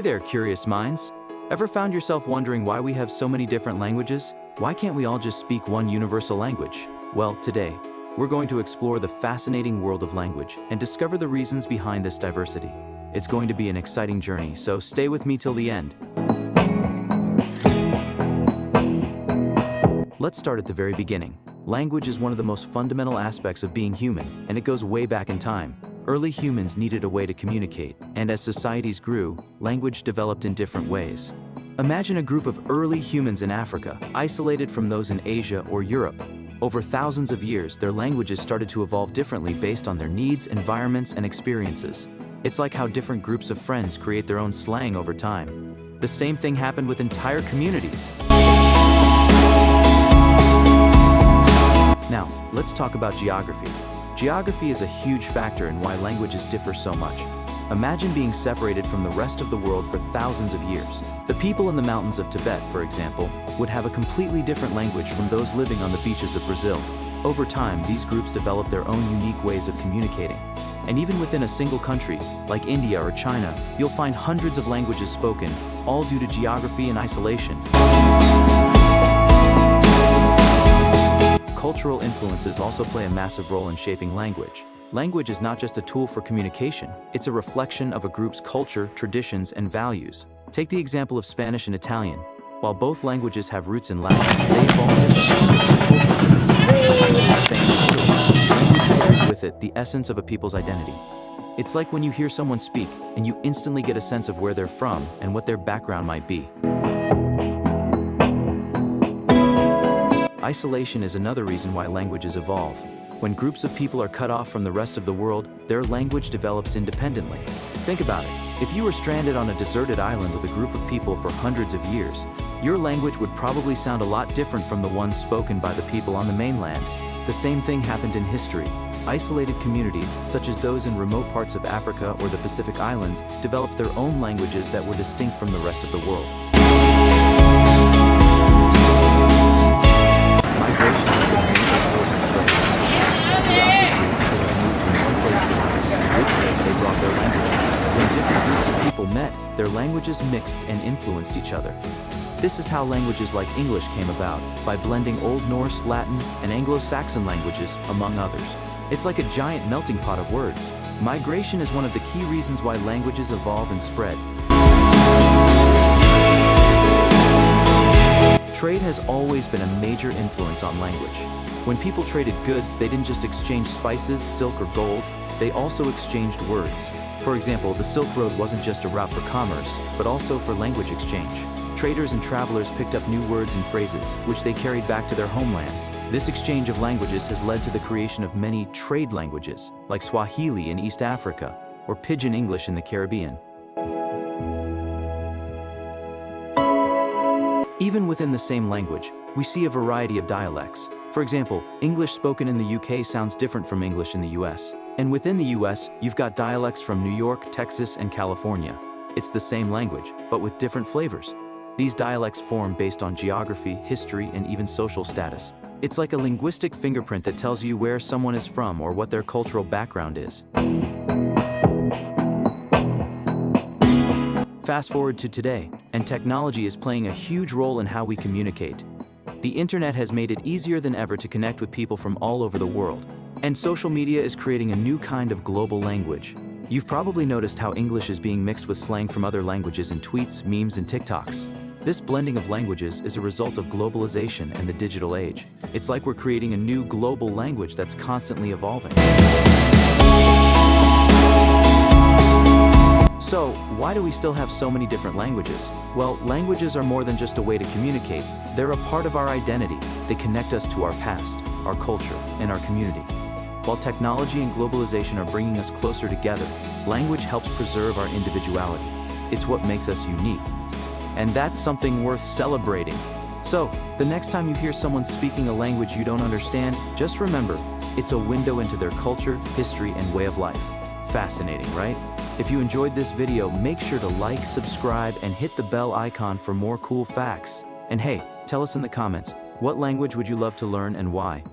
there, curious minds! Ever found yourself wondering why we have so many different languages? Why can't we all just speak one universal language? Well, today, we're going to explore the fascinating world of language and discover the reasons behind this diversity. It's going to be an exciting journey, so stay with me till the end. Let's start at the very beginning. Language is one of the most fundamental aspects of being human, and it goes way back in time. Early humans needed a way to communicate, and as societies grew, language developed in different ways. Imagine a group of early humans in Africa, isolated from those in Asia or Europe. Over thousands of years, their languages started to evolve differently based on their needs, environments, and experiences. It's like how different groups of friends create their own slang over time. The same thing happened with entire communities. Now, let's talk about geography. Geography is a huge factor in why languages differ so much. Imagine being separated from the rest of the world for thousands of years. The people in the mountains of Tibet, for example, would have a completely different language from those living on the beaches of Brazil. Over time, these groups developed their own unique ways of communicating. And even within a single country, like India or China, you'll find hundreds of languages spoken, all due to geography and isolation. Cultural influences also play a massive role in shaping language. Language is not just a tool for communication, it's a reflection of a group's culture, traditions, and values. Take the example of Spanish and Italian. While both languages have roots in Latin, they evolved differently. With it, the essence of a people's identity. It's like when you hear someone speak, and you instantly get a sense of where they're from and what their background might be. Isolation is another reason why languages evolve. When groups of people are cut off from the rest of the world, their language develops independently. Think about it. If you were stranded on a deserted island with a group of people for hundreds of years, your language would probably sound a lot different from the ones spoken by the people on the mainland. The same thing happened in history. Isolated communities, such as those in remote parts of Africa or the Pacific Islands, developed their own languages that were distinct from the rest of the world. Their languages mixed and influenced each other. This is how languages like English came about, by blending Old Norse, Latin, and Anglo-Saxon languages, among others. It's like a giant melting pot of words. Migration is one of the key reasons why languages evolve and spread. Trade has always been a major influence on language. When people traded goods, they didn't just exchange spices, silk, or gold, they also exchanged words. For example, the Silk Road wasn't just a route for commerce, but also for language exchange. Traders and travelers picked up new words and phrases, which they carried back to their homelands. This exchange of languages has led to the creation of many trade languages, like Swahili in East Africa, or Pidgin English in the Caribbean. Even within the same language, we see a variety of dialects. For example, English spoken in the UK sounds different from English in the US. And within the US, you've got dialects from New York, Texas, and California. It's the same language, but with different flavors. These dialects form based on geography, history, and even social status. It's like a linguistic fingerprint that tells you where someone is from or what their cultural background is. Fast forward to today, and technology is playing a huge role in how we communicate. The internet has made it easier than ever to connect with people from all over the world. And social media is creating a new kind of global language. You've probably noticed how English is being mixed with slang from other languages in tweets, memes, and TikToks. This blending of languages is a result of globalization and the digital age. It's like we're creating a new global language that's constantly evolving. So, why do we still have so many different languages? Well, languages are more than just a way to communicate. They're a part of our identity. They connect us to our past, our culture, and our community. While technology and globalization are bringing us closer together, language helps preserve our individuality. It's what makes us unique. And that's something worth celebrating. So, the next time you hear someone speaking a language you don't understand, just remember, it's a window into their culture, history, and way of life. Fascinating, right? If you enjoyed this video, make sure to like, subscribe, and hit the bell icon for more cool facts. And hey, tell us in the comments, what language would you love to learn and why?